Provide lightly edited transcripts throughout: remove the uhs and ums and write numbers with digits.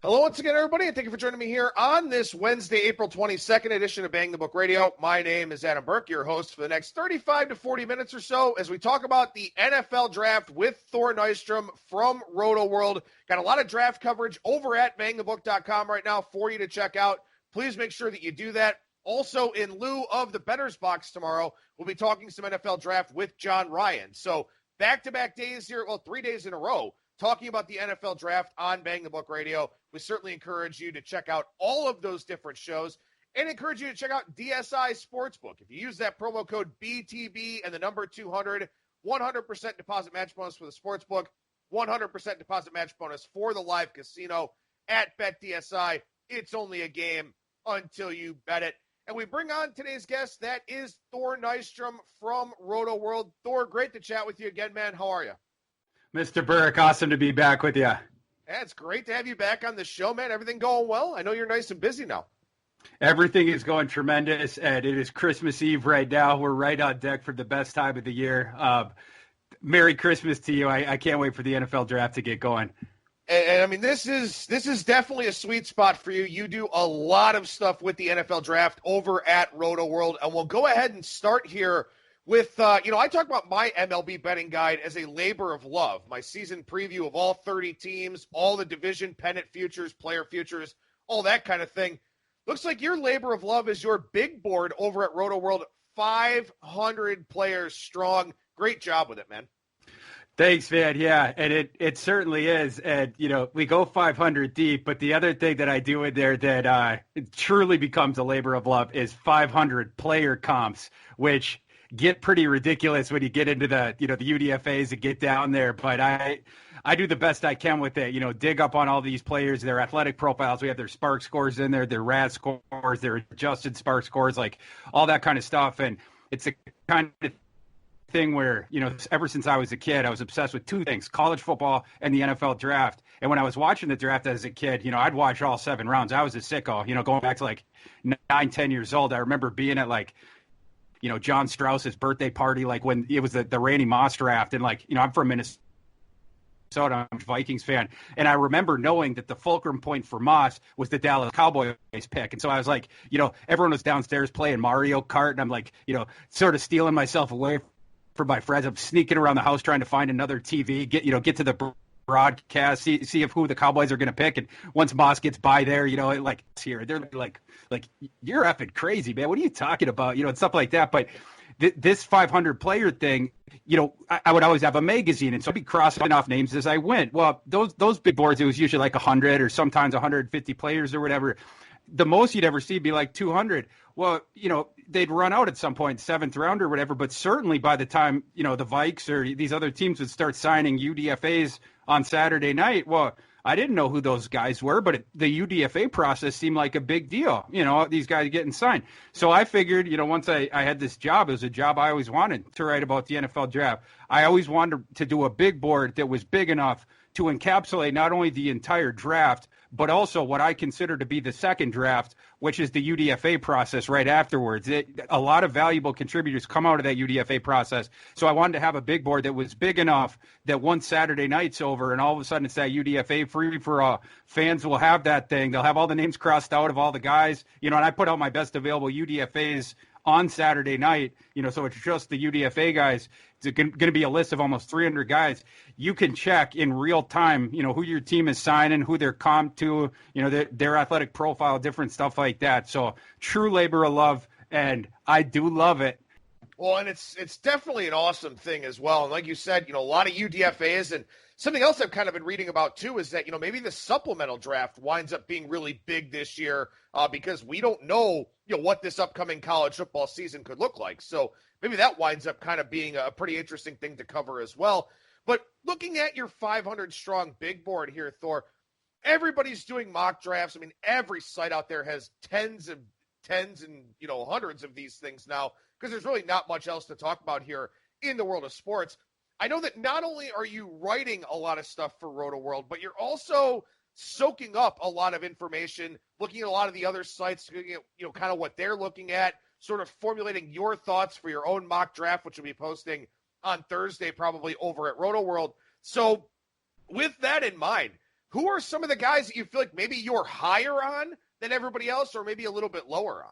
Hello once again, everybody, and thank you for joining me here on this Wednesday, April 22nd edition of Bang the Book Radio. My name is Adam Burke, your host for the next 35 to 40 minutes or so as we talk about the NFL Draft with Thor Nystrom from Rotoworld. Got a lot of draft coverage over at BangTheBook.com right now for you to check out. Please make sure that you do that. Also, in lieu of the Bettor's Box tomorrow, we'll be talking some NFL Draft with John Ryan. So back-to-back days here, well, 3 days in a row, talking about the NFL Draft on Bang the Book Radio. We certainly encourage you to check out all of those different shows and encourage you to check out DSI Sportsbook. If you use that promo code BTB and the number 200, 100% deposit match bonus for the sportsbook, 100% deposit match bonus for the live casino at BetDSI. It's only a game until you bet it. And we bring on today's guest. That is Thor Nystrom from Rotoworld. Thor, great to chat with you again, man. How are you? Mr. Burke, awesome to be back with you. Yeah, it's great to have you back on the show, man. Everything going well? I know you're nice and busy now. Everything is going tremendous, and it is Christmas Eve right now. We're right on deck for the best time of the year. Merry Christmas to you. I can't wait for the NFL Draft to get going. And I mean, this is definitely a sweet spot for you. You do a lot of stuff with the NFL Draft over at Rotoworld, and we'll go ahead and start here with, I talk about my MLB betting guide as a labor of love, my season preview of all 30 teams, all the division, pennant futures, player futures, all that kind of thing. Looks like your labor of love is your big board over at Rotoworld, 500 players strong. Great job with it, man. Thanks, man. Yeah, and it certainly is. And, we go 500 deep, but the other thing that I do in there that it truly becomes a labor of love is 500 player comps, which get pretty ridiculous when you get into the UDFAs and get down there. But I do the best I can with it, dig up on all these players, their athletic profiles. We have their SPARQ scores in there, their RAS scores, their adjusted SPARQ scores, like all that kind of stuff. And it's the kind of thing where, ever since I was a kid, I was obsessed with two things, college football and the NFL Draft. And when I was watching the draft as a kid, I'd watch all 7 rounds. I was a sicko, going back to like 9, 10 years old. I remember being at like, John Strauss's birthday party, like when it was the Randy Moss draft. And like, I'm from Minnesota, I'm a Vikings fan. And I remember knowing that the fulcrum point for Moss was the Dallas Cowboys pick. And so I was like, everyone was downstairs playing Mario Kart. And I'm like, sort of stealing myself away from my friends. I'm sneaking around the house trying to find another TV, get to the broadcast, see if who the Cowboys are going to pick. And once Moss gets by there, like here, they're like, you're effing crazy, man. What are you talking about? And stuff like that. But this 500 player thing, I would always have a magazine. And so I'd be crossing off names as I went. Well, those big boards, it was usually like 100 or sometimes 150 players or whatever. The most you'd ever see would be like 200. Well, they'd run out at some point, 7th round or whatever. But certainly by the time, the Vikes or these other teams would start signing UDFAs on Saturday night, well, I didn't know who those guys were, but the UDFA process seemed like a big deal, these guys getting signed. So I figured, once I had this job, it was a job I always wanted to write about the NFL Draft. I always wanted to do a big board that was big enough to encapsulate not only the entire draft, but also what I consider to be the second draft, which is the UDFA process right afterwards. A lot of valuable contributors come out of that UDFA process. So I wanted to have a big board that was big enough that once Saturday night's over and all of a sudden it's that UDFA free for all, fans will have that thing. They'll have all the names crossed out of all the guys, and I put out my best available UDFAs on Saturday night, so it's just the UDFA guys. It's going to be a list of almost 300 guys. You can check in real time, who your team is signing, who they're comped to, their athletic profile, different stuff like that. So true labor of love, and I do love it. Well, and it's definitely an awesome thing as well. And like you said, a lot of UDFAs, and something else I've kind of been reading about too is that, maybe the supplemental draft winds up being really big this year because we don't know, what this upcoming college football season could look like. So maybe that winds up kind of being a pretty interesting thing to cover as well. But looking at your 500 strong big board here, Thor, everybody's doing mock drafts. I mean, every site out there has tens and hundreds of these things now because there's really not much else to talk about here in the world of sports. I know that not only are you writing a lot of stuff for Rotoworld, but you're also soaking up a lot of information, looking at a lot of the other sites, kind of what they're looking at, sort of formulating your thoughts for your own mock draft, which will be posting on Thursday, probably over at Rotoworld. So with that in mind, who are some of the guys that you feel like maybe you're higher on than everybody else or maybe a little bit lower on?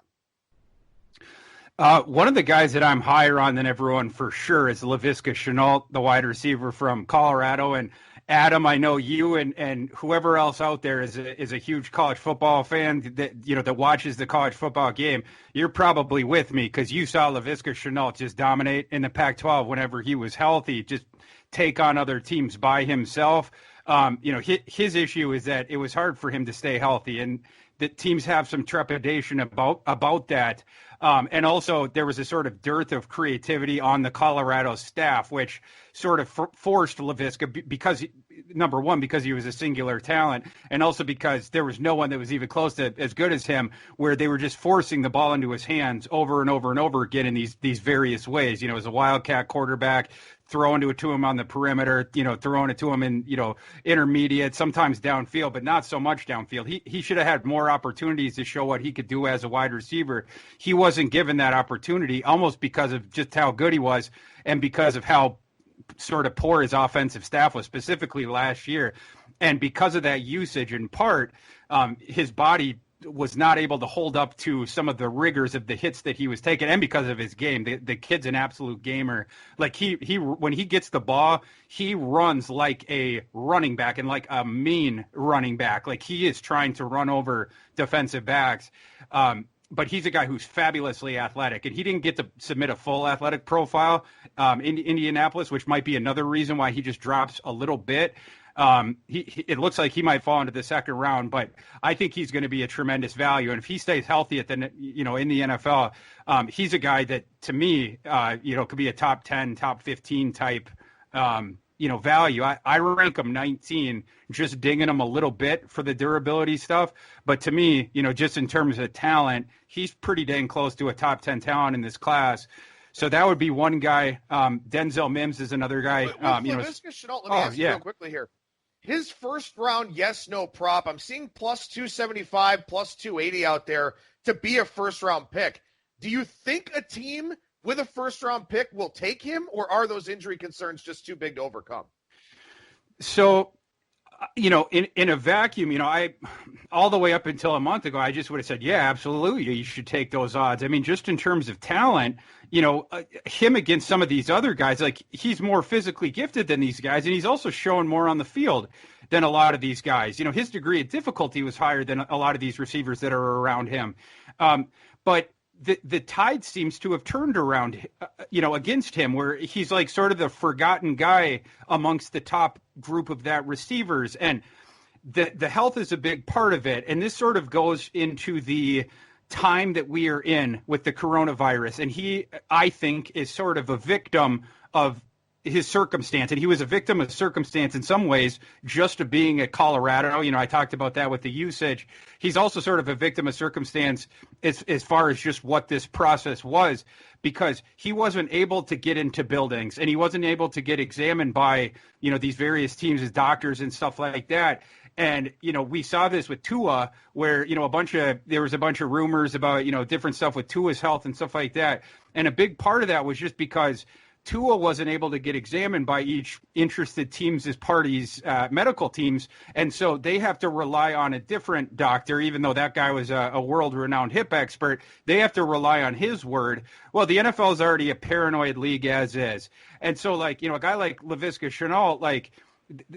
One of the guys that I'm higher on than everyone for sure is Laviska Shenault, the wide receiver from Colorado. And Adam, I know you and whoever else out there is a huge college football fan that watches the college football game. You're probably with me because you saw Laviska Shenault just dominate in the Pac-12 whenever he was healthy, just take on other teams by himself. His issue is that it was hard for him to stay healthy, and the teams have some trepidation about that. And also there was a sort of dearth of creativity on the Colorado staff, which sort of forced Laviska because, number one, because he was a singular talent, and also because there was no one that was even close to as good as him, where they were just forcing the ball into his hands over and over and over again in these various ways. As a wildcat quarterback, throwing it to him on the perimeter, throwing it to him in, intermediate, sometimes downfield, but not so much downfield. He should have had more opportunities to show what he could do as a wide receiver. He wasn't given that opportunity, almost because of just how good he was and because of how sort of poor his offensive staff was, specifically last year. And because of that usage, in part, his body was not able to hold up to some of the rigors of the hits that he was taking, and because of his game. The kid's an absolute gamer. Like he when he gets the ball, he runs like a running back, and like a mean running back. Like he is trying to run over defensive backs. But he's a guy who's fabulously athletic, and he didn't get to submit a full athletic profile in Indianapolis, which might be another reason why he just drops a little bit. It looks like he might fall into the second round, but I think he's going to be a tremendous value. And if he stays healthy in the NFL, he's a guy that, to me, could be a top 10, top 15 type, value. I rank him 19, just dinging him a little bit for the durability stuff. But to me, just in terms of talent, he's pretty dang close to a top 10 talent in this class. So that would be one guy. Denzel Mims is another guy. Laviska Shenault, let me ask you real quickly here. His first round yes/no prop, I'm seeing plus 275, plus 280 out there to be a first round pick. Do you think a team with a first round pick will take him, or are those injury concerns just too big to overcome? So, in a vacuum, I all the way up until a month ago, I just would have said, yeah, absolutely, you should take those odds. I mean, just in terms of talent, him against some of these other guys, like he's more physically gifted than these guys, and he's also showing more on the field than a lot of these guys. His degree of difficulty was higher than a lot of these receivers that are around him. But the tide seems to have turned around, against him, where he's like sort of the forgotten guy amongst the top group of that receivers. And the health is a big part of it. And this sort of goes into the time that we are in with the coronavirus. And he, I think, is sort of a victim of his circumstance. And he was a victim of circumstance in some ways, just to being at Colorado. I talked about that with the usage. He's also sort of a victim of circumstance as far as just what this process was, because he wasn't able to get into buildings, and he wasn't able to get examined by, these various teams as doctors and stuff like that. And, we saw this with Tua, where, there was a bunch of rumors about, different stuff with Tua's health and stuff like that. And a big part of that was just because Tua wasn't able to get examined by each interested teams as parties, medical teams. And so they have to rely on a different doctor, even though that guy was a world-renowned hip expert. They have to rely on his word. Well, the NFL is already a paranoid league as is. And so, a guy like Laviska Shenault,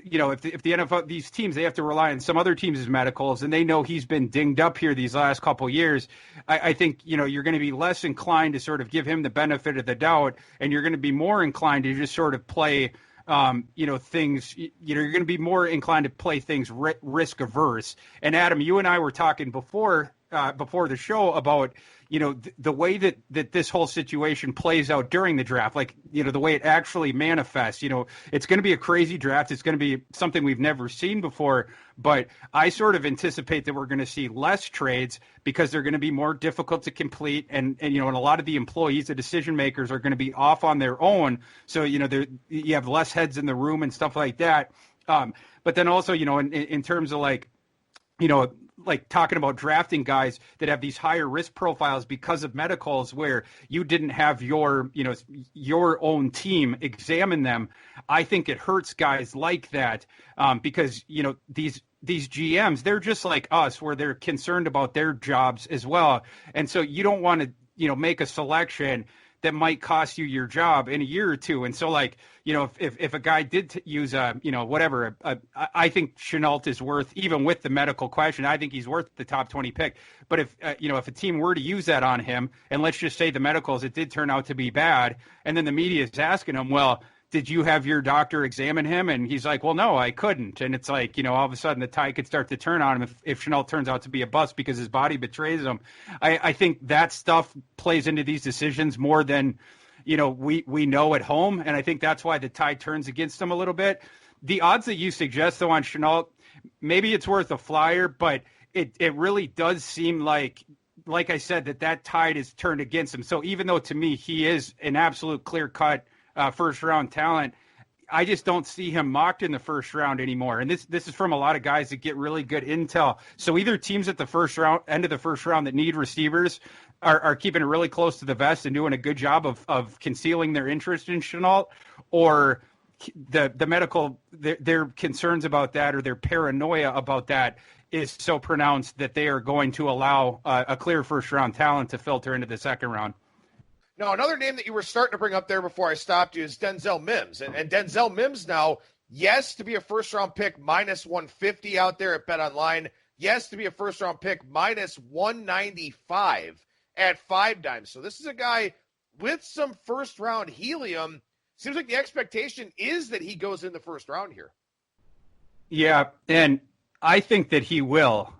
if the NFL, these teams, they have to rely on some other teams' medicals, and they know he's been dinged up here these last couple of years. I think, you're going to be less inclined to sort of give him the benefit of the doubt, and you're going to be more inclined to just sort of play, things, you're going to be more inclined to play things risk averse. And Adam, you and I were talking before the show about, the way that this whole situation plays out during the draft, the way it actually manifests. It's going to be a crazy draft. It's going to be something we've never seen before. But I sort of anticipate that we're going to see less trades because they're going to be more difficult to complete. And a lot of the employees, the decision makers, are going to be off on their own. So, you have less heads in the room and stuff like that. But then also, in terms of talking about drafting guys that have these higher risk profiles because of medicals where you didn't have your own team examine them. I think it hurts guys like that because, these GMs, they're just like us, where they're concerned about their jobs as well. And so you don't want to, make a selection that might cost you your job in a year or two. And so, like, if a guy did use I think Shenault is worth, even with the medical question, I think he's worth the top 20 pick. But if a team were to use that on him, and let's just say the medicals, it did turn out to be bad, and then the media is asking him, well, did you have your doctor examine him? And he's like, well, no, I couldn't. And it's like, all of a sudden the tide could start to turn on him if Shenault turns out to be a bust because his body betrays him. I think that stuff plays into these decisions more than, we know at home. And I think that's why the tide turns against him a little bit. The odds that you suggest, though, on Shenault, maybe it's worth a flyer, but it really does seem like I said, that tide is turned against him. So even though to me he is an absolute clear-cut first-round talent, I just don't see him mocked in the first round anymore. And this is from a lot of guys that get really good intel. So either teams at the end of the first round that need receivers are keeping it really close to the vest and doing a good job of concealing their interest in Shenault, or the medical, their concerns about that or their paranoia about that is so pronounced that they are going to allow a clear first-round talent to filter into the second round. Now, another name that you were starting to bring up there before I stopped you is Denzel Mims. And Denzel Mims now, yes, to be a first-round pick, minus 150 out there at BetOnline. Yes, to be a first-round pick, minus 195 at 5 dimes. So this is a guy with some first-round helium. Seems like the expectation is that he goes in the first round here. Yeah, and I think that he will.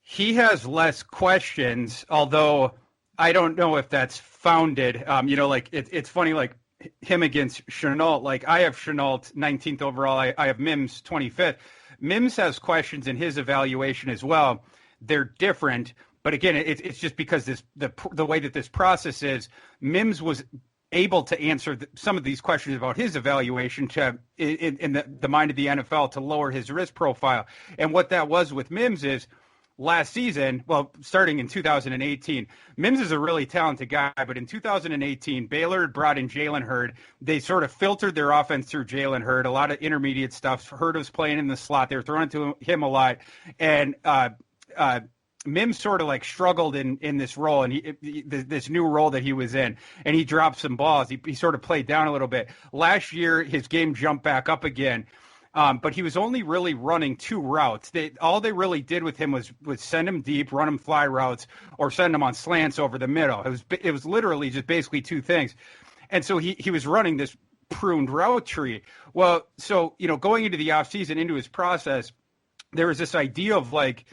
He has less questions, although I don't know if that's founded. It's funny, like him against Shenault. Like I have Shenault 19th overall. I have Mims 25th. Mims has questions in his evaluation as well. They're different, but again, it's just because the way that this process is. Mims was able to answer some of these questions about his evaluation in the mind of the NFL to lower his risk profile. And what that was with Mims is, last season, well, starting in 2018, Mims is a really talented guy, but in 2018, Baylor had brought in Jalen Hurts. They sort of filtered their offense through Jalen Hurts, a lot of intermediate stuff. Hurts was playing in the slot. They were throwing it to him a lot. And Mims sort of like struggled in this role, and this new role that he was in, and he dropped some balls. He sort of played down a little bit. Last year, his game jumped back up again. But he was only really running 2 routes. All they really did with him was send him deep, run him fly routes, or send him on slants over the middle. It was literally just basically 2 things. And so he was running this pruned route tree. Well, so, going into the offseason, into his process, there was this idea of like,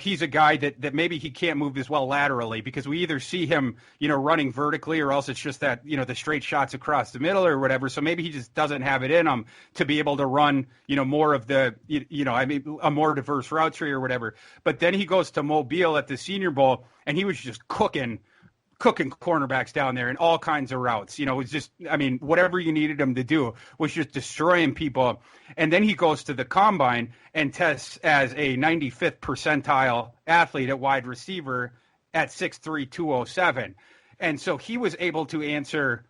he's a guy that maybe he can't move as well laterally, because we either see him, running vertically, or else it's just that, the straight shots across the middle or whatever. So maybe he just doesn't have it in him to be able to run, more of the, a more diverse route tree or whatever. But then he goes to Mobile at the Senior Bowl, and he was just cooking cornerbacks down there in all kinds of routes. It was just, whatever you needed him to do was just destroying people. And then he goes to the combine and tests as a 95th percentile athlete at wide receiver at 6'3", 207. And so he was able to answer,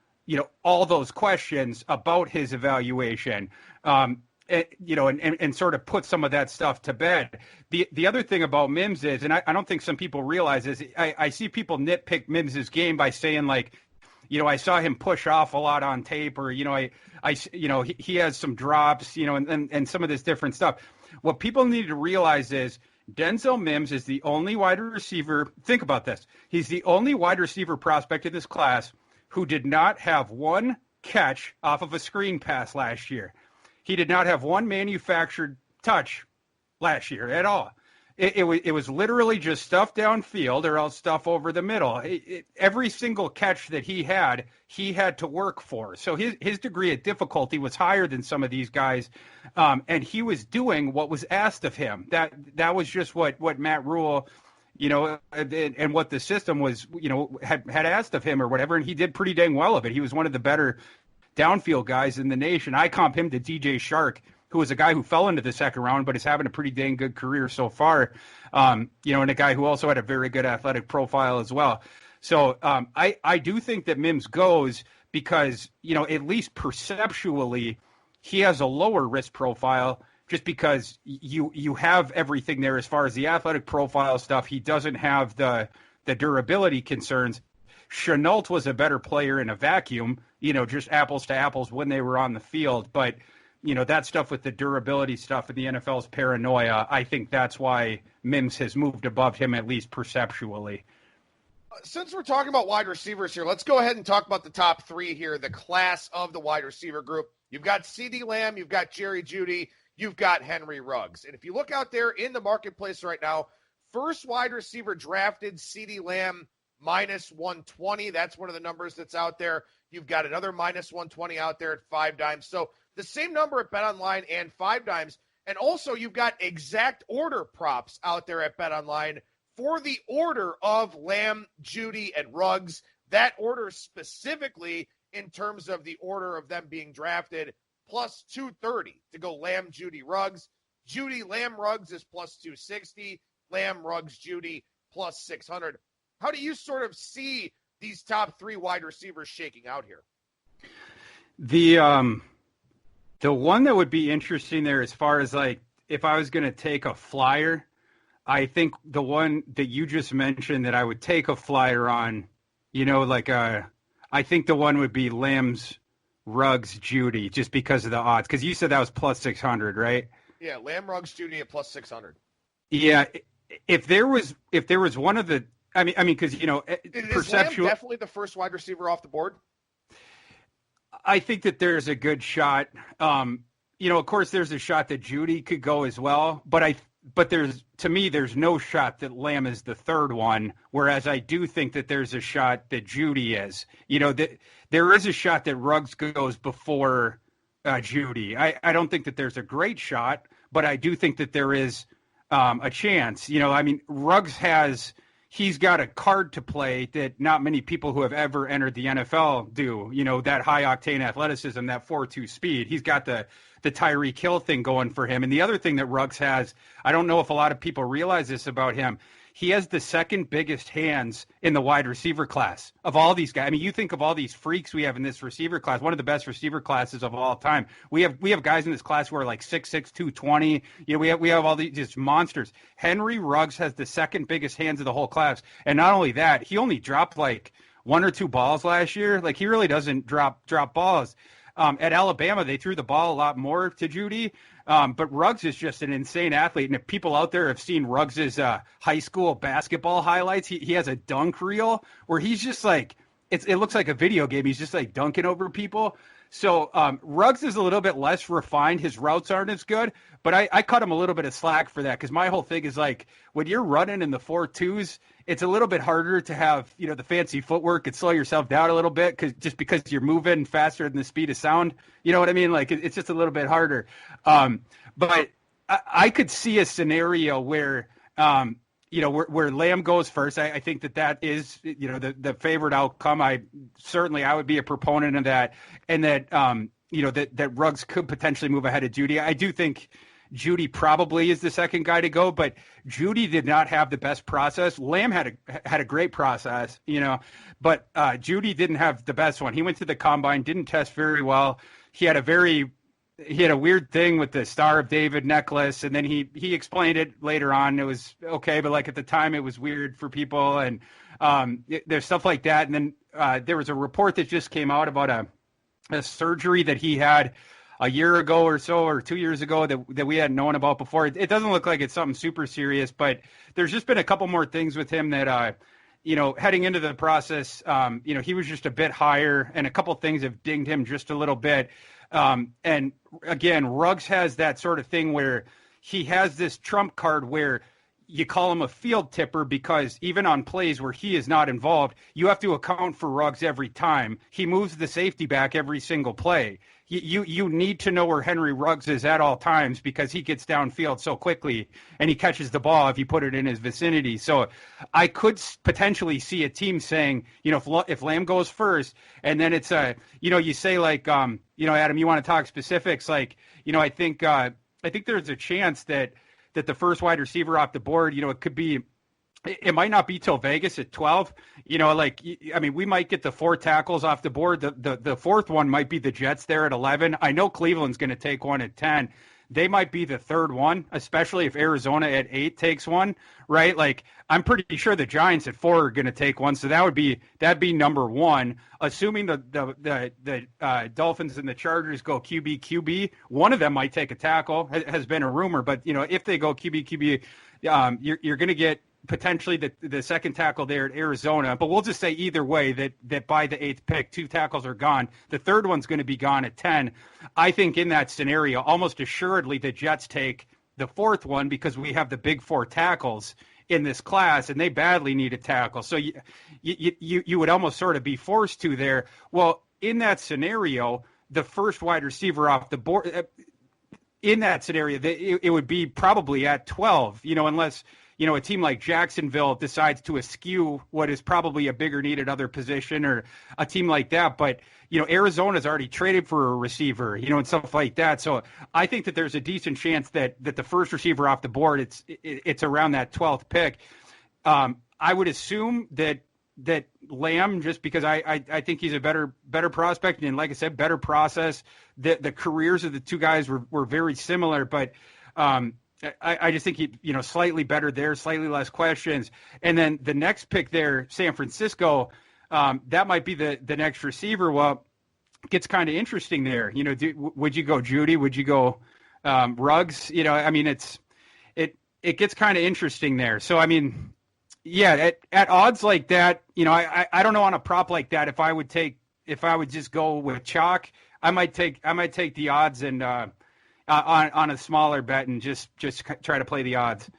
all those questions about his evaluation. And sort of put some of that stuff to bed. The other thing about Mims is, and I don't think some people realize is, I see people nitpick Mims's game by saying like, I saw him push off a lot on tape, or, he has some drops, and some of this different stuff. What people need to realize is Denzel Mims is the only wide receiver. Think about this. He's the only wide receiver prospect in this class who did not have one catch off of a screen pass last year. He did not have one manufactured touch last year at all. It was literally just stuff downfield or else stuff over the middle. Every single catch that he had to work for. So his degree of difficulty was higher than some of these guys, and he was doing what was asked of him. That was just what Matt Rule, and what the system was, had asked of him or whatever, and he did pretty dang well of it. He was one of the better downfield guys in the nation. I comp him to DJ Shark, who was a guy who fell into the second round, but is having a pretty dang good career so far. And a guy who also had a very good athletic profile as well. So I do think that Mims goes because, at least perceptually, he has a lower risk profile just because you have everything there as far as the athletic profile stuff. He doesn't have the durability concerns. Shenault was a better player in a vacuum, just apples to apples when they were on the field. But, that stuff with the durability stuff and the NFL's paranoia, I think that's why Mims has moved above him, at least perceptually. Since we're talking about wide receivers here, let's go ahead and talk about the top three here, the class of the wide receiver group. You've got CeeDee Lamb, you've got Jerry Jeudy, you've got Henry Ruggs. And if you look out there in the marketplace right now, first wide receiver drafted, CeeDee Lamb, minus 120. That's one of the numbers that's out there. You've got another minus 120 out there at 5 dimes. So the same number at BetOnline and 5 dimes. And also you've got exact order props out there at BetOnline for the order of Lamb, Jeudy, and Ruggs. That order specifically in terms of the order of them being drafted, plus 230 to go Lamb, Jeudy, Ruggs. Jeudy, Lamb, Ruggs is plus 260. Lamb, Ruggs, Jeudy, plus 600. How do you sort of see these top three wide receivers shaking out here? The one that would be interesting there as far as like if I was going to take a flyer, I think the one that you just mentioned that I would take a flyer on, I think the one would be Lamb's, Ruggs, Jeudy, just because of the odds. Because you said that was plus 600, right? Yeah, Lamb, Ruggs, Jeudy at plus 600. Yeah, if there was one of the, I mean, because perceptual. Lamb definitely the first wide receiver off the board? I think that there's a good shot. Of course, there's a shot that Jeudy could go as well, but there's no shot that Lamb is the third one. Whereas I do think that there's a shot that Jeudy is. There is a shot that Ruggs goes before Jeudy. I don't think that there's a great shot, but I do think that there is a chance. Ruggs he's got a card to play that not many people who have ever entered the NFL do. That high octane athleticism, that 4.2 speed. He's got the Tyreek Hill thing going for him. And the other thing that Ruggs has, I don't know if a lot of people realize this about him, he has the second biggest hands in the wide receiver class of all these guys. I mean, you think of all these freaks we have in this receiver class, one of the best receiver classes of all time. We have guys in this class who are like 6'6", 220. We have all these just monsters. Henry Ruggs has the second biggest hands of the whole class. And not only that, he only dropped like 1 or 2 balls last year. Like he really doesn't drop balls. At Alabama, they threw the ball a lot more to Jeudy. But Ruggs is just an insane athlete. And if people out there have seen Ruggs' high school basketball highlights, he has a dunk reel where he's just like, it looks like a video game. He's just like dunking over people. So Ruggs is a little bit less refined. His routes aren't as good, but I cut him a little bit of slack for that because my whole thing is like when you're running in the 4.2s, it's a little bit harder to have, the fancy footwork and slow yourself down a little bit because you're moving faster than the speed of sound. You know what I mean? Like it's just a little bit harder. But I could see a scenario where, where Lamb goes first. I think that is, the favorite outcome. I would be a proponent of that. And that, that Ruggs could potentially move ahead of Jeudy. I do think Jeudy probably is the second guy to go, but Jeudy did not have the best process. Lamb had a great process, but Jeudy didn't have the best one. He went to the combine, didn't test very well. He had a weird thing with the Star of David necklace, and then he explained it later on. It was okay, but like at the time it was weird for people, and there's stuff like that. And then there was a report that just came out about a surgery that he had a year ago or so, or 2 years ago that we hadn't known about before. It doesn't look like it's something super serious, but there's just been a couple more things with him that, heading into the process, he was just a bit higher, and a couple things have dinged him just a little bit. And again, Ruggs has that sort of thing where he has this trump card where you call him a field tipper because even on plays where he is not involved, you have to account for Ruggs every time. He moves the safety back every single play. You need to know where Henry Ruggs is at all times because he gets downfield so quickly and he catches the ball if you put it in his vicinity. So I could potentially see a team saying, if Lamb goes first and then it's you say like, Adam, you want to talk specifics. Like, I think there's a chance that the first wide receiver off the board, it could be, it might not be till Vegas at 12, we might get the 4 tackles off the board. The fourth one might be the Jets there at 11. I know Cleveland's going to take one at 10. they might be the third one, especially if Arizona at 8 takes one, right? Like, I'm pretty sure the Giants at 4 are going to take one, so that'd be number one. Assuming the Dolphins and the Chargers go QB, one of them might take a tackle. Has been a rumor, but if they go QB, you're going to get potentially the second tackle there at Arizona. But we'll just say either way that by the 8th pick, 2 tackles are gone. The third one's going to be gone at 10. I think in that scenario, almost assuredly the Jets take the 4th one because we have the big 4 tackles in this class, and they badly need a tackle. So you would almost sort of be forced to there. Well, in that scenario, the first wide receiver off the board, in that scenario, it would be probably at 12, unless a team like Jacksonville decides to eschew what is probably a bigger need at other position, or a team like that. But, Arizona's already traded for a receiver, and stuff like that. So I think that there's a decent chance that the first receiver off the board, it's around that 12th pick. I would assume that Lamb, just because I think he's a better prospect, and like I said, better process. The careers of the two guys were very similar, but I just think he, slightly better there, slightly less questions. And then the next pick there, San Francisco, that might be the next receiver. Well, it gets kind of interesting there. Would you go Jeudy? Would you go Ruggs? It gets kind of interesting there. So, yeah, at odds like that, I don't know on a prop like that if I would just go with chalk, I might take the odds and on a smaller bet and just try to play the odds.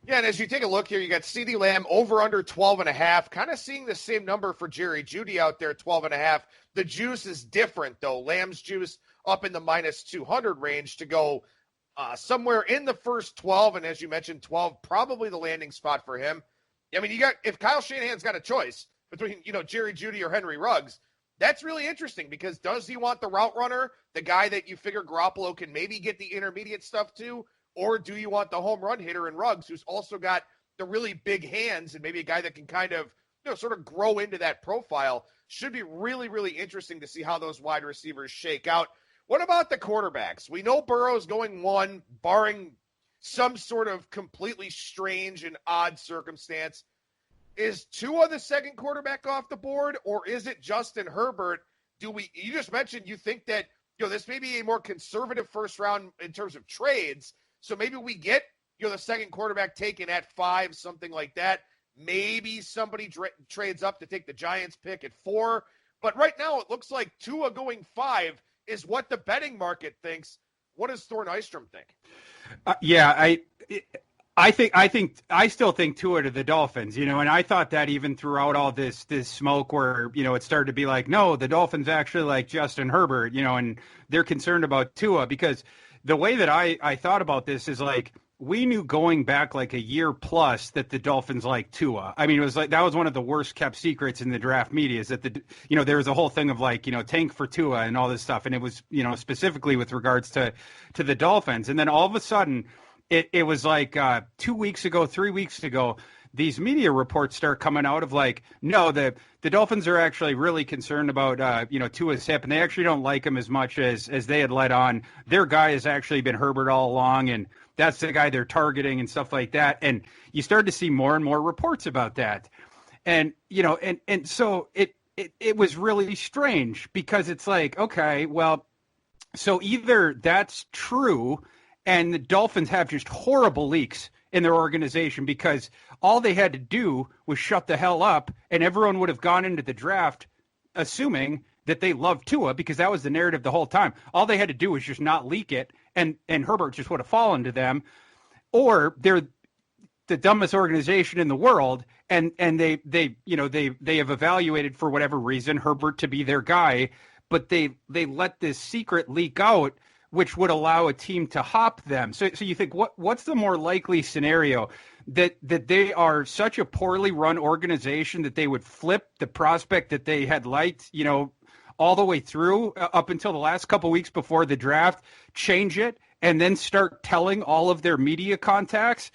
Yeah, and as you take a look here, you got CeeDee Lamb over under 12.5, kind of seeing the same number for Jerry Jeudy out there, 12.5. The juice is different, though. Lamb's juice up in the minus 200 range to go somewhere in the first 12, and as you mentioned, 12 probably the landing spot for him. If Kyle Shanahan's got a choice between, Jerry Jeudy or Henry Ruggs, that's really interesting because does he want the route runner, the guy that you figure Garoppolo can maybe get the intermediate stuff to, or do you want the home run hitter in Ruggs, who's also got the really big hands and maybe a guy that can kind of, sort of grow into that profile? Should be really, really interesting to see how those wide receivers shake out. What about the quarterbacks? We know Burrow's going 1, barring some sort of completely strange and odd circumstance. Is Tua the second quarterback off the board, or is it Justin Herbert? You just mentioned you think that, this may be a more conservative first round in terms of trades. So maybe we get, the second quarterback taken at 5, something like that. Maybe somebody trades up to take the Giants pick at 4. But right now it looks like Tua going 5 is what the betting market thinks. What does Thor Nystrom think? I still think Tua to the Dolphins, and I thought that even throughout all this smoke where, it started to be like, no, the Dolphins actually like Justin Herbert, and they're concerned about Tua, because the way that I thought about this is like, we knew going back like a year plus that the Dolphins like Tua. It was like, that was one of the worst kept secrets in the draft media, is that there was a whole thing of like, tank for Tua and all this stuff. And it was, specifically with regards to the Dolphins. And then all of a sudden, it was like 2 weeks ago, 3 weeks ago, these media reports start coming out of like, no, the Dolphins are actually really concerned about, Tua's hip, and they actually don't like him as much as they had let on. Their guy has actually been Herbert all along, and that's the guy they're targeting and stuff like that. And you start to see more and more reports about that. And, and so it was really strange because it's like, okay, well, so either that's true and the Dolphins have just horrible leaks in their organization, because all they had to do was shut the hell up and everyone would have gone into the draft assuming that they loved Tua, because that was the narrative the whole time. All they had to do was just not leak it, and Herbert just would have fallen to them. Or they're the dumbest organization in the world, and they have evaluated for whatever reason Herbert to be their guy, but they let this secret leak out, which would allow a team to hop them. So you think, what's the more likely scenario? That they are such a poorly run organization that they would flip the prospect that they had liked, all the way through up until the last couple of weeks before the draft, change it, and then start telling all of their media contacts,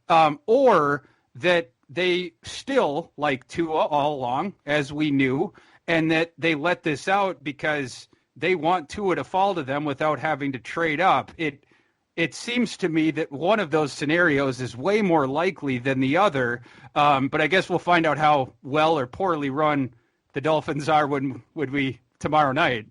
or that they still like Tua all along, as we knew, and that they let this out because they want Tua to fall to them without having to trade up. it seems to me that one of those scenarios is way more likely than the other. But I guess we'll find out how well or poorly run the Dolphins are when we tomorrow night,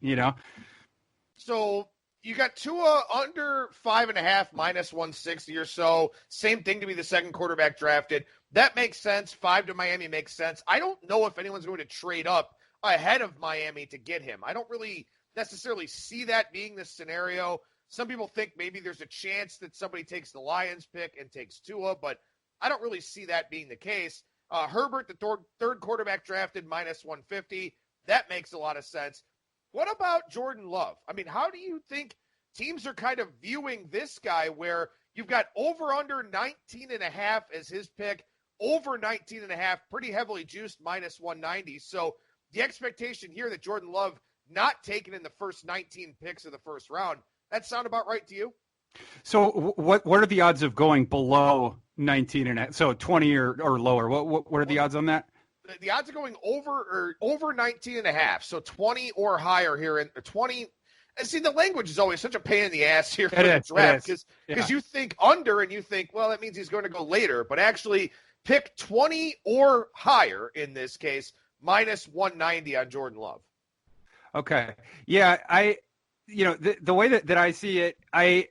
So you got Tua under 5.5 minus 160 or so. Same thing to be the second quarterback drafted. That makes sense. 5 to Miami makes sense. I don't know if anyone's going to trade up ahead of Miami to get him. I don't really necessarily see that being the scenario. Some people think maybe there's a chance that somebody takes the Lions pick and takes Tua, but I don't really see that being the case. Herbert, the third quarterback drafted, minus 150. That makes a lot of sense. What about Jordan Love? I mean, how do you think teams are kind of viewing this guy where you've got over under 19.5 as his pick, over 19.5, pretty heavily juiced, minus 190. So the expectation here that Jordan Love not taken in the first 19 picks of the first round, that sound about right to you? So what are the odds of going below 19.5? So 20 or lower. What are the odds on that? The odds of going over 19.5, so 20 or higher here in 20. And see, the language is always such a pain in the ass here for the draft because you think under and you think, well, that means he's going to go later, but actually pick 20 or higher in this case, minus 190 on Jordan Love. Okay. Yeah, the way that I see it, I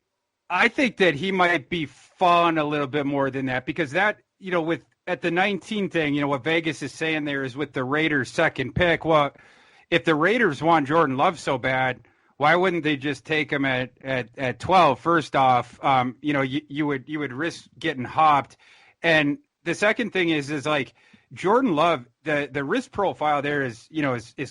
think that he might be fun a little bit more than that because that, at the 19 thing, what Vegas is saying there is with the Raiders' second pick. Well, if the Raiders want Jordan Love so bad, why wouldn't they just take him at 12? First off, you would risk getting hopped. And the second thing is like Jordan Love, the risk profile there is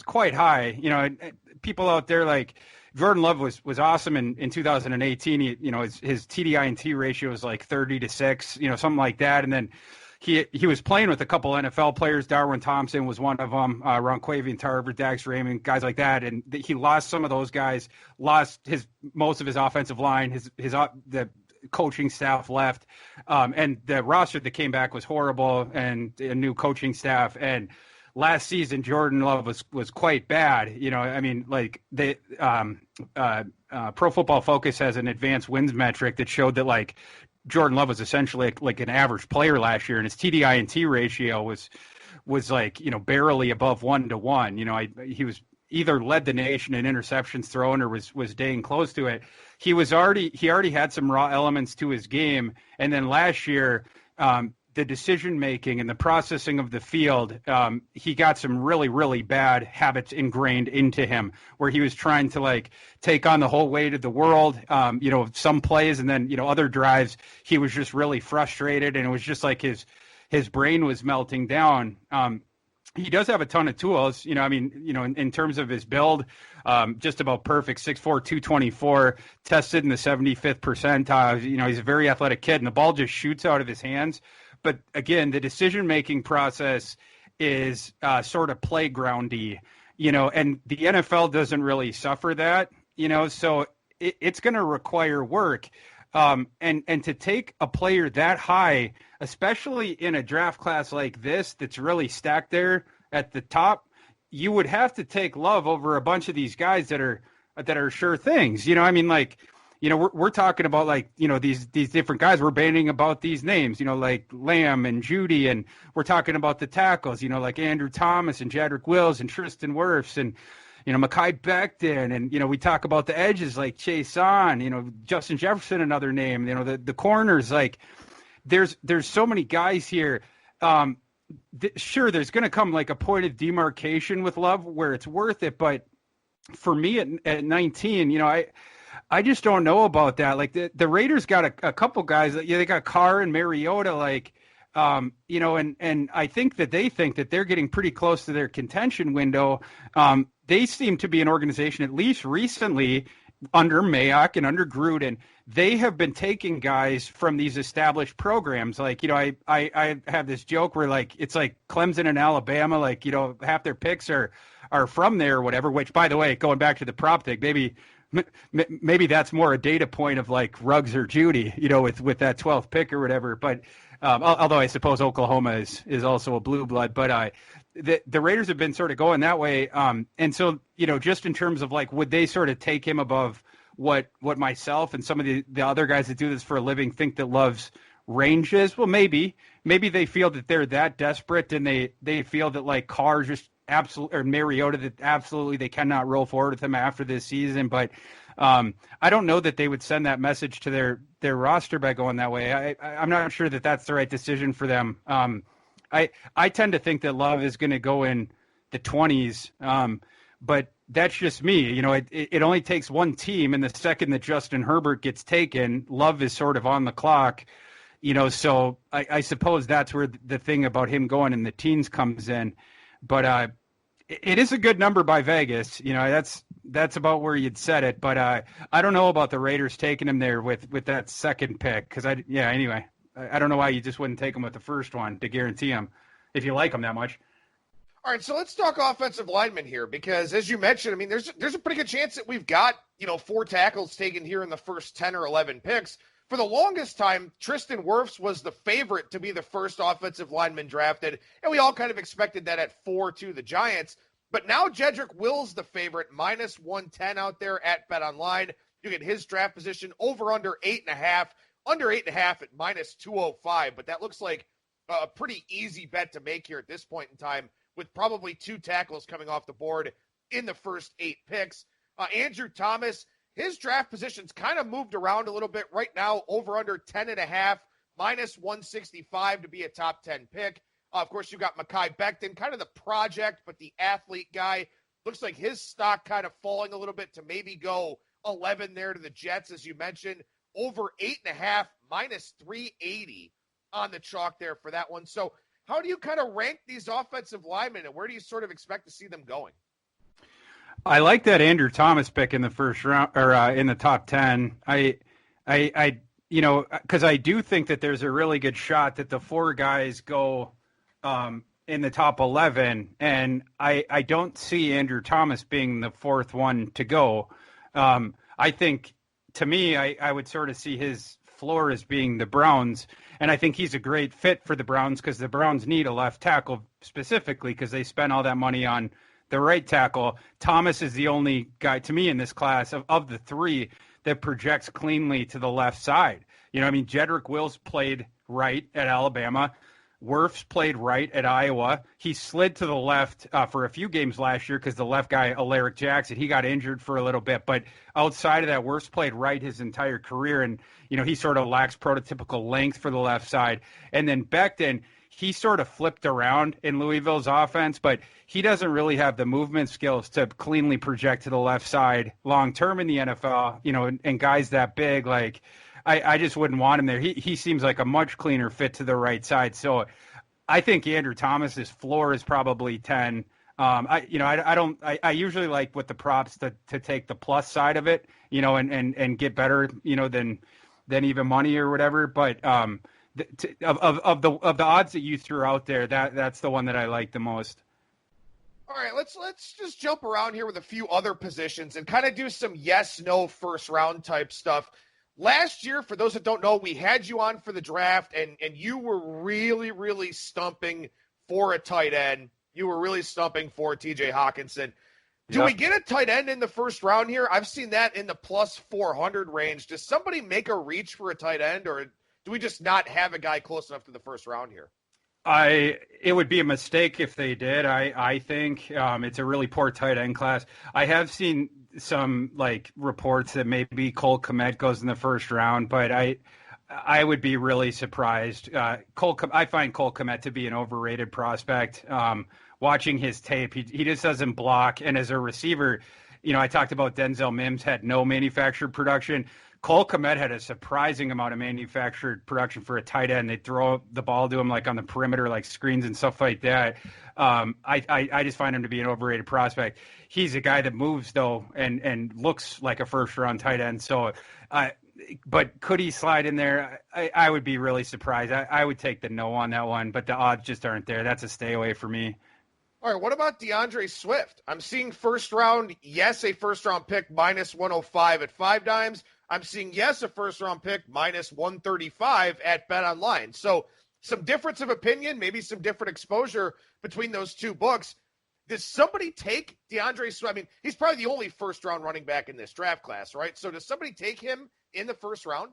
quite high. People out there like Jordan Love was awesome in 2018. His TDI&T ratio was like 30-6, something like that. And then he was playing with a couple NFL players. Darwin Thompson was one of them. Ronquavian Tarver, Dax Raymond, guys like that. And he lost some of those guys. Lost most of his offensive line. The coaching staff left, and the roster that came back was horrible. And a new coaching staff. And last season, Jordan Love was quite bad. Like Pro Football Focus has an advanced wins metric that showed that like Jordan Love was essentially like an average player last year, and his TDI&T ratio was like barely above 1-to-1. He was either led the nation in interceptions thrown or was dang close to it. He already had some raw elements to his game, and then last year, the decision making and the processing of the field, he got some really, really bad habits ingrained into him where he was trying to like take on the whole weight of the world, some plays and then, other drives, he was just really frustrated and it was just like his brain was melting down. He does have a ton of tools, in terms of his build, just about perfect, 6'4", 224, tested in the 75th percentile. He's a very athletic kid and the ball just shoots out of his hands. But again, the decision-making process is sort of playgroundy, and the NFL doesn't really suffer that, so it's going to require work. And to take a player that high, especially in a draft class like this that's really stacked there at the top, you would have to take Love over a bunch of these guys that are sure things. We're talking about like, these different guys. We're banning about these names, like Lamb and Jeudy, and we're talking about the tackles, like Andrew Thomas and Jedrick Wills and Tristan Wirfs and, Mekhi Becton. And, we talk about the edges like Chase On, Justin Jefferson, another name, the corners, like there's so many guys here. Sure, there's going to come like a point of demarcation with Love where it's worth it. But for me at 19, I just don't know about that. Like the Raiders got a couple guys. They got Carr and Mariota. And I think that they're getting pretty close to their contention window. They seem to be an organization, at least recently, under Mayock and under Gruden. They have been taking guys from these established programs. Like, I have this joke where like it's like Clemson and Alabama. Like, half their picks are from there or whatever. Which, by the way, going back to the prop pick, maybe that's more a data point of like Ruggs or Jeudy, with that 12th pick or whatever. But although I suppose Oklahoma is also a blue blood, but the Raiders have been sort of going that way. And so, just in terms of like, would they sort of take him above what myself and some of the other guys that do this for a living think that Love's range is. Well, maybe they feel that they're that desperate and they feel that like Carr just absolutely, or Mariota, that absolutely they cannot roll forward with him after this season. But I don't know that they would send that message to their roster by going that way. I'm not sure that that's the right decision for them. I tend to think that Love is going to go in the 20s, but that's just me. You know, it only takes one team, and the second that Justin Herbert gets taken, Love is sort of on the clock. You know, so I suppose that's where the thing about him going in the teens comes in. But it is a good number by Vegas. You know, that's about where you'd set it. But I don't know about the Raiders taking him there with that second pick. Because, anyway, I don't know why you just wouldn't take him with the first one to guarantee him if you like him that much. All right, so let's talk offensive linemen here because, as you mentioned, I mean, there's a pretty good chance that we've got, 4 tackles taken here in the first 10 or 11 picks. For the longest time, Tristan Wirfs was the favorite to be the first offensive lineman drafted, and we all kind of expected that at 4 to the Giants. But now Jedrick Wills the favorite, minus 110 out there at BetOnline. You get his draft position over under 8.5, under 8.5 at minus 205. But that looks like a pretty easy bet to make here at this point in time, with probably 2 tackles coming off the board in the first 8 picks. Andrew Thomas, his draft position's kind of moved around a little bit right now, over under 10.5, minus 165 to be a top 10 pick. Of course, you got Mekhi Becton, kind of the project, but the athlete guy. Looks like his stock kind of falling a little bit to maybe go 11 there to the Jets, as you mentioned. Over 8.5, minus 380 on the chalk there for that one. So how do you kind of rank these offensive linemen, and where do you sort of expect to see them going? I like that Andrew Thomas pick in the first round, or in the top 10. I because I do think that there's a really good shot that the 4 guys go in the top 11, and I don't see Andrew Thomas being the 4th one to go. I think, to me, I would sort of see his floor as being the Browns, and I think he's a great fit for the Browns because the Browns need a left tackle specifically because they spent all that money on the right tackle. Thomas is the only guy, to me, in this class of the 3 that projects cleanly to the left side. Jedrick Wills played right at Alabama. Wirfs played right at Iowa. He slid to the left for a few games last year because the left guy, Alaric Jackson, he got injured for a little bit. But outside of that, Wirfs played right his entire career. And, he sort of lacks prototypical length for the left side. And then Becton, he sort of flipped around in Louisville's offense, but he doesn't really have the movement skills to cleanly project to the left side long-term in the NFL, and guys that big, like, I just wouldn't want him there. He seems like a much cleaner fit to the right side. So I think Andrew Thomas's floor is probably 10. I usually like with the props to take the plus side of it, and get better, than even money or whatever. But of the odds that you threw out there, that's the one that I like the most. All right, let's just jump around here with a few other positions and kind of do some yes/no first round type stuff. Last year, for those that don't know, we had you on for the draft, and you were really, really stumping for a tight end. You were really stumping for TJ Hawkinson. Do we get a tight end in the first round here? I've seen that in the plus 400 range. Does somebody make a reach for a tight end, or do we just not have a guy close enough to the first round here? It would be a mistake if they did. I think it's a really poor tight end class. I have seen some reports that maybe Cole Kmet goes in the first round, but I would be really surprised. I find Cole Kmet to be an overrated prospect. Watching his tape, he just doesn't block, and as a receiver, I talked about Denzel Mims had no manufactured production. Cole Kmet had a surprising amount of manufactured production for a tight end. They throw the ball to him on the perimeter, screens and stuff like that. I just find him to be an overrated prospect. He's a guy that moves though and looks like a first round tight end. So, but could he slide in there? I would be really surprised. I would take the no on that one, but the odds just aren't there. That's a stay away for me. All right, what about DeAndre Swift? I'm seeing first round, yes, a first round pick minus 105 at 5 dimes. I'm seeing, yes, a first-round pick, minus 135 at BetOnline. So some difference of opinion, maybe some different exposure between those two books. Does somebody take DeAndre Swift? I mean, he's probably the only first-round running back in this draft class, right? So does somebody take him in the first round?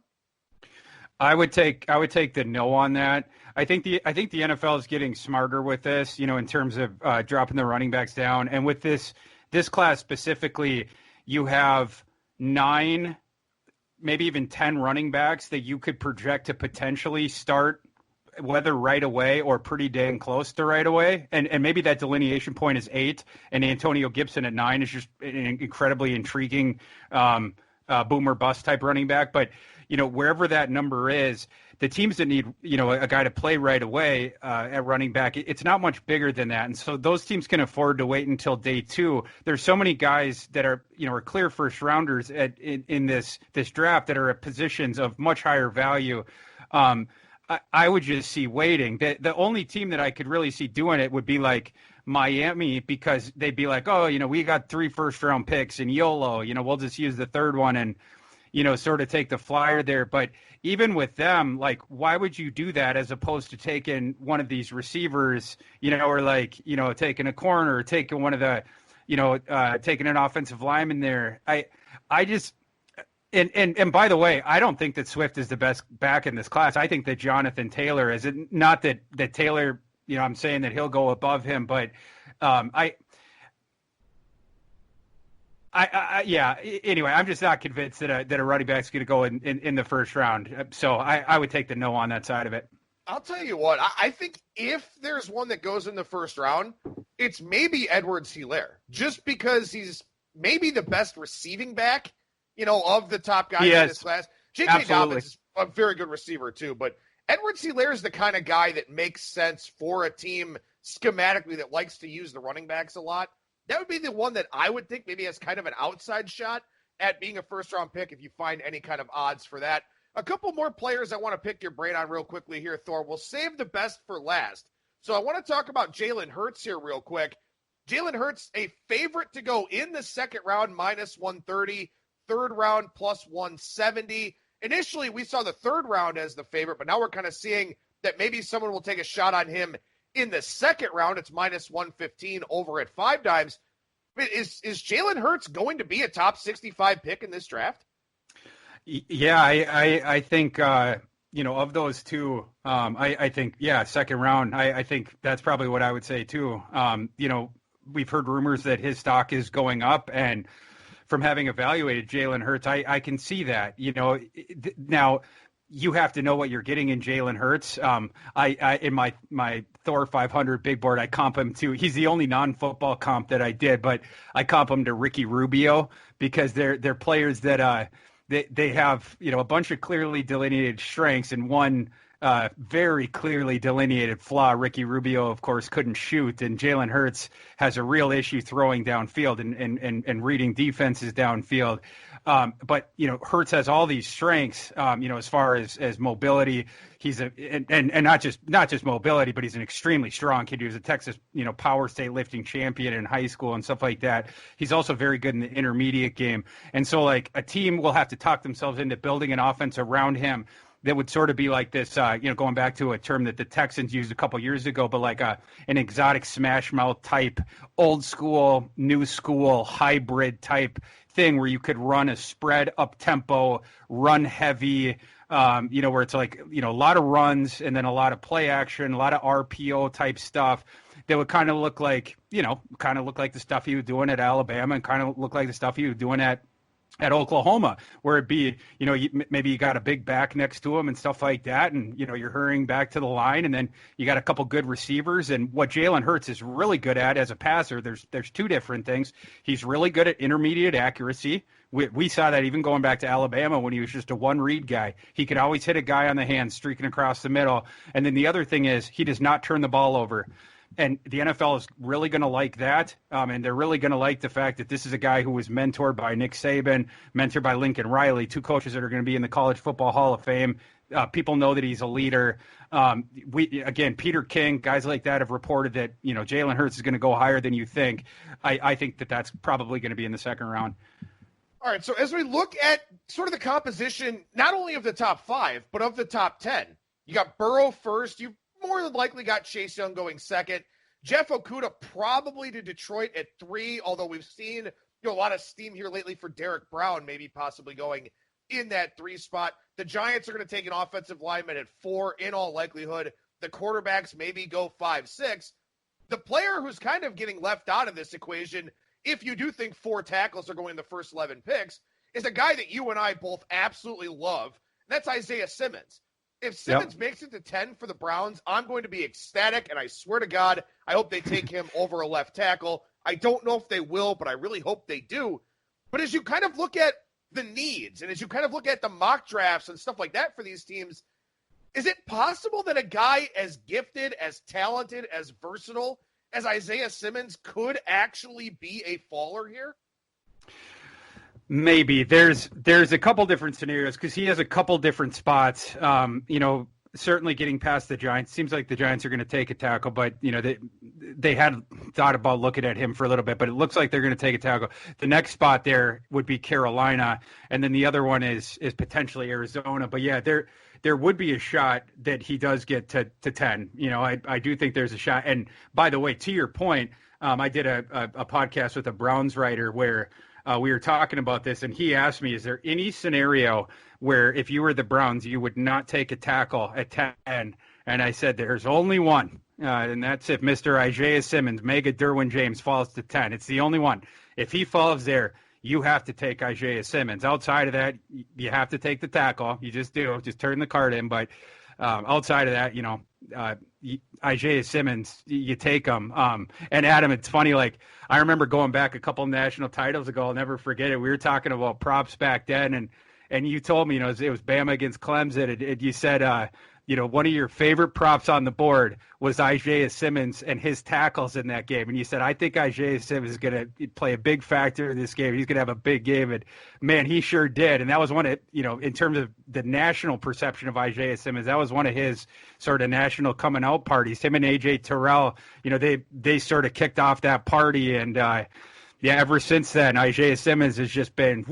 I would take the no on that. I think the NFL is getting smarter with this, in terms of dropping the running backs down. And with this class specifically, you have 9, maybe even 10 running backs that you could project to potentially start, whether right away or pretty dang close to right away. And maybe that delineation point is 8, and Antonio Gibson at 9 is just an incredibly intriguing boomer bust type running back. But wherever that number is, the teams that need, a guy to play right away at running back, it's not much bigger than that. And so those teams can afford to wait until day 2. There's so many guys that are, are clear first rounders in this draft that are at positions of much higher value. I would just see waiting. The only team that I could really see doing it would be like Miami, because they'd be like, oh, we got 3 first-round picks and YOLO, we'll just use the third one and, sort of take the flyer there. But even with them, like, why would you do that as opposed to taking one of these receivers, or like, taking a corner, or taking one of the, taking an offensive lineman there? I just, and by the way, I don't think that Swift is the best back in this class. I think that Jonathan Taylor is. Not that Taylor, I'm saying that he'll go above him, but yeah. Anyway, I'm just not convinced that a running back's going to go in the first round. So I would take the no on that side of it. I'll tell you what. I think if there's one that goes in the first round, it's maybe Edwards-Helaire, just because he's maybe the best receiving back, of the top guys in this class. J.K. Dobbins is a very good receiver too, but Edwards-Helaire is the kind of guy that makes sense for a team schematically that likes to use the running backs a lot. That would be the one that I would think maybe has kind of an outside shot at being a first-round pick if you find any kind of odds for that. A couple more players I want to pick your brain on real quickly here, Thor. We'll save the best for last. So I want to talk about Jalen Hurts here real quick. Jalen Hurts, a favorite to go in the second round, minus 130, third round, plus 170. Initially, we saw the third round as the favorite, but now we're kind of seeing that maybe someone will take a shot on him in the second round. It's minus 115 over at 5 dimes. Is Jalen Hurts going to be a top 65 pick in this draft? Yeah, I think, of those two, I think, second round, I think that's probably what I would say too. We've heard rumors that his stock is going up, and from having evaluated Jalen Hurts, I can see that, now you have to know what you're getting in Jalen Hurts. I in my Thor 500 big board, I comp him to, he's the only non-football comp that I did, but I comp him to Ricky Rubio, because they're players that, they have, a bunch of clearly delineated strengths and one very clearly delineated flaw. Ricky Rubio, of course, couldn't shoot, and Jalen Hurts has a real issue throwing downfield and reading defenses downfield. But Hurts has all these strengths, as far as mobility. He's and not just mobility, but he's an extremely strong kid. He was a Texas, Power State lifting champion in high school and stuff like that. He's also very good in the intermediate game. And so, like, a team will have to talk themselves into building an offense around him that would sort of be like this, going back to a term that the Texans used a couple years ago, but like an exotic smash mouth type, old school, new school, hybrid type thing where you could run a spread up tempo, run heavy, where it's like, a lot of runs and then a lot of play action, a lot of RPO type stuff that would kind of look like, the stuff he was doing at Alabama, and kind of look like the stuff he was doing at Oklahoma, where it'd be, maybe you got a big back next to him and stuff like that, and, you're hurrying back to the line, and then you got a couple good receivers. And what Jalen Hurts is really good at as a passer, there's two different things. He's really good at intermediate accuracy. We saw that even going back to Alabama when he was just a one-read guy. He could always hit a guy on the hand streaking across the middle. And then the other thing is he does not turn the ball over. And the NFL is really going to like that, and they're really going to like the fact that this is a guy who was mentored by Nick Saban, mentored by Lincoln Riley, two coaches that are going to be in the College Football Hall of Fame. People know that he's a leader. Peter King, guys like that have reported that, Jalen Hurts is going to go higher than you think. I think that that's probably going to be in the second round. All right, so as we look at sort of the composition, not only of the top 5, but of the top 10, you got Burrow first. You more than likely got Chase Young going second. Jeff Okudah probably to Detroit at 3, although we've seen a lot of steam here lately for Derek Brown, maybe possibly going in that 3 spot. The Giants are going to take an offensive lineman at 4 in all likelihood. The quarterbacks maybe go 5, 6. The player who's kind of getting left out of this equation, if you do think 4 tackles are going in the first 11 picks, is a guy that you and I both absolutely love, and that's Isaiah Simmons. If Simmons makes it to 10 for the Browns, I'm going to be ecstatic, and I swear to God, I hope they take him over a left tackle. I don't know if they will, but I really hope they do. But as you kind of look at the needs, and as you kind of look at the mock drafts and stuff like that for these teams, is it possible that a guy as gifted, as talented, as versatile as Isaiah Simmons could actually be a faller here? Maybe. There's a couple different scenarios because he has a couple different spots. Certainly getting past the Giants. Seems like the Giants are going to take a tackle, but they had thought about looking at him for a little bit, but it looks like they're going to take a tackle. The next spot there would be Carolina, and then the other one is potentially Arizona. But yeah, there would be a shot that he does get to 10. I do think there's a shot. And by the way, to your point, I did a podcast with a Browns writer where we were talking about this, and he asked me, is there any scenario where if you were the Browns, you would not take a tackle at 10? And I said, there's only one, and that's if Mr. Isaiah Simmons, Mega Derwin James, falls to 10. It's the only one. If he falls there, you have to take Isaiah Simmons. Outside of that, you have to take the tackle. You just do. Just turn the card in. But outside of that, Isaiah Simmons, you take him. And Adam, it's funny, like I remember going back a couple national titles ago. I'll never forget it. We were talking about props back then, and you told me, it was Bama against Clemson, and you said, one of your favorite props on the board was Isaiah Simmons and his tackles in that game. And you said, I think Isaiah Simmons is going to play a big factor in this game. He's going to have a big game. And, man, he sure did. And that was one of, in terms of the national perception of Isaiah Simmons, that was one of his sort of national coming out parties. Him and A.J. Terrell, they sort of kicked off that party. And, ever since then, Isaiah Simmons has just been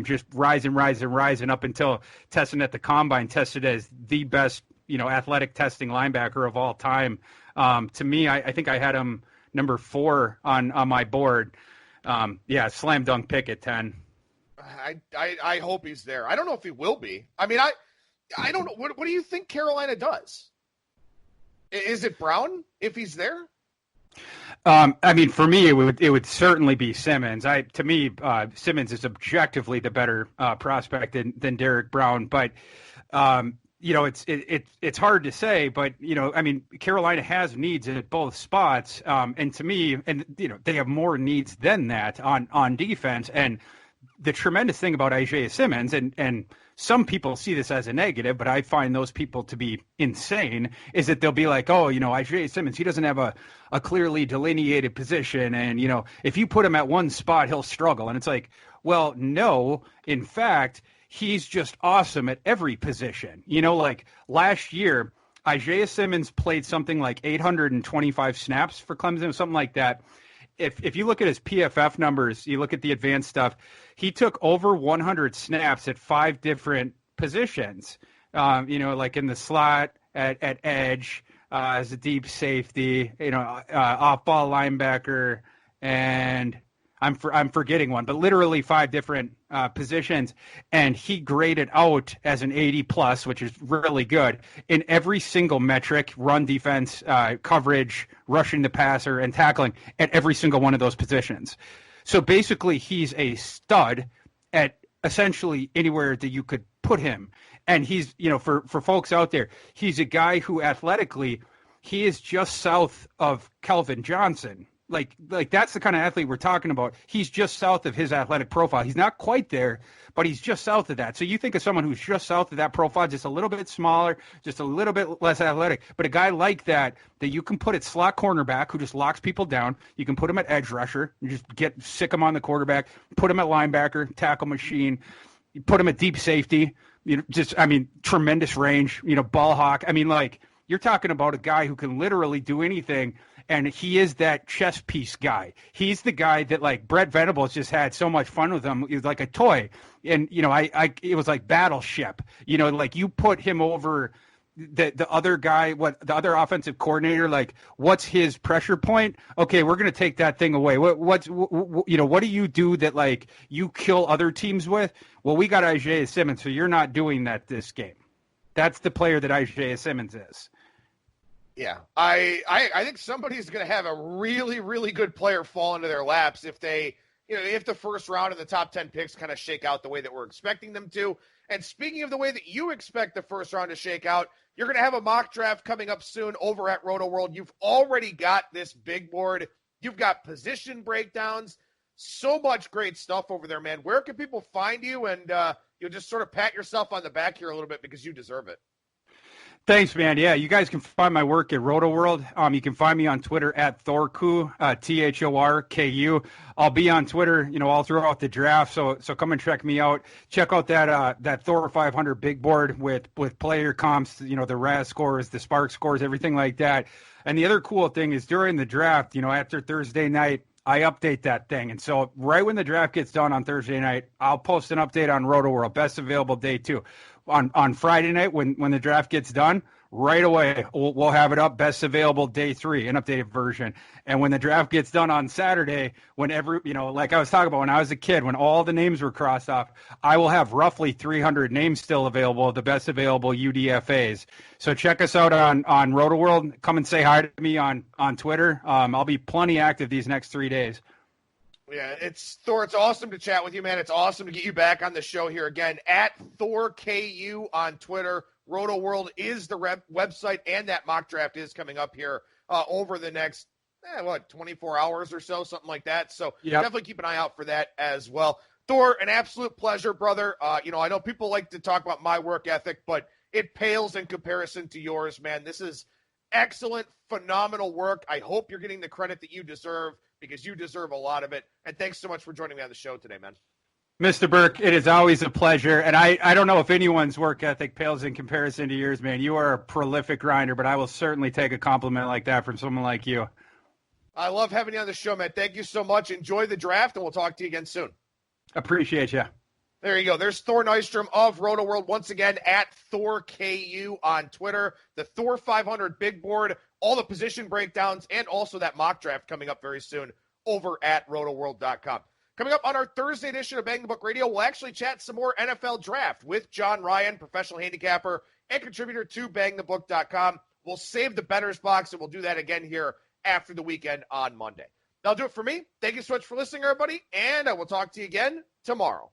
just rising up until testing at the combine, tested as the best, athletic testing linebacker of all time. To me, I think I had him number 4 on my board. Slam dunk pick at 10. I hope he's there. I don't know if he will be. I mean, I don't know. What do you think Carolina does? Is it Brown if he's there? For me, it would certainly be Simmons. To me, Simmons is objectively the better prospect than Derek Brown. But it's hard to say. But Carolina has needs at both spots. And to me, they have more needs than that on defense. And the tremendous thing about Isaiah Simmons, and some people see this as a negative, but I find those people to be insane, is that they'll be like, Isaiah Simmons, he doesn't have a clearly delineated position. And, if you put him at one spot, he'll struggle. And it's like, well, no, in fact, he's just awesome at every position. Like last year, Isaiah Simmons played something like 825 snaps for Clemson, something like that. If you look at his PFF numbers, you look at the advanced stuff, he took over 100 snaps at 5 different positions, like in the slot, at edge, as a deep safety, off-ball linebacker, and I'm forgetting one, but literally 5 different positions, and he graded out as an 80+, which is really good in every single metric: run defense, coverage, rushing the passer, and tackling at every single one of those positions. So basically, he's a stud at essentially anywhere that you could put him. And he's, for folks out there, he's a guy who athletically, he is just south of Calvin Johnson. Like that's the kind of athlete we're talking about. He's just south of his athletic profile. He's not quite there, but he's just south of that. So you think of someone who's just south of that profile, just a little bit smaller, just a little bit less athletic, but a guy like that you can put at slot cornerback who just locks people down. You can put him at edge rusher. You just sick him on the quarterback, put him at linebacker, tackle machine, you put him at deep safety, tremendous range, ball hawk. You're talking about a guy who can literally do anything. And he is that chess piece guy. He's the guy that, like, Brett Venables just had so much fun with him. He was like a toy. And, it was like Battleship. Like you put him over the other guy, the other offensive coordinator, like what's his pressure point? Okay, we're going to take that thing away. What do you do that like you kill other teams with? Well, we got Isaiah Simmons, so you're not doing that this game. That's the player that Isaiah Simmons is. Yeah, I think somebody's going to have a really, really good player fall into their laps if they, if the first round of the top 10 picks kind of shake out the way that we're expecting them to. And speaking of the way that you expect the first round to shake out, you're going to have a mock draft coming up soon over at Rotoworld. You've already got this big board. You've got position breakdowns. So much great stuff over there, man. Where can people find you? And you'll just sort of pat yourself on the back here a little bit because you deserve it. Thanks, man. Yeah, you guys can find my work at Rotoworld. You can find me on Twitter at Thorku, Thorku. I'll be on Twitter, all throughout the draft. So come and check me out. Check out that Thor 500 big board with player comps, the RAS scores, the Spark scores, everything like that. And the other cool thing is during the draft, after Thursday night, I update that thing. And so right when the draft gets done on Thursday night, I'll post an update on Rotoworld, best available day 2. On Friday night when the draft gets done, right away we'll have it up, best available day 3, an updated version. And when the draft gets done on Saturday, whenever, like I was talking about when I was a kid, when all the names were crossed off, I will have roughly 300 names still available, the best available UDFAs. So check us out on Rotoworld. Come and say hi to me on Twitter. I'll be plenty active these next 3 days. Yeah, Thor, it's awesome to chat with you, man. It's awesome to get you back on the show here again at ThorKU on Twitter. Rotoworld is the website, and that mock draft is coming up here over the next, 24 hours or so, something like that. So Definitely keep an eye out for that as well. Thor, an absolute pleasure, brother. I know people like to talk about my work ethic, but it pales in comparison to yours, man. This is excellent, phenomenal work. I hope you're getting the credit that you deserve, because you deserve a lot of it. And thanks so much for joining me on the show today, man. Mr. Burke, it is always a pleasure. And I don't know if anyone's work ethic pales in comparison to yours, man. You are a prolific grinder, but I will certainly take a compliment like that from someone like you. I love having you on the show, man. Thank you so much. Enjoy the draft, and we'll talk to you again soon. Appreciate you. There you go. There's Thor Nystrom of Rotoworld, once again at ThorKU on Twitter. The Thor 500 big board, all the position breakdowns, and also that mock draft coming up very soon over at rotoworld.com. Coming up on our Thursday edition of Bang the Book Radio, we'll actually chat some more NFL draft with John Ryan, professional handicapper and contributor to bangthebook.com. We'll save the bettor's box, and we'll do that again here after the weekend on Monday. That'll do it for me. Thank you so much for listening, everybody, and I will talk to you again tomorrow.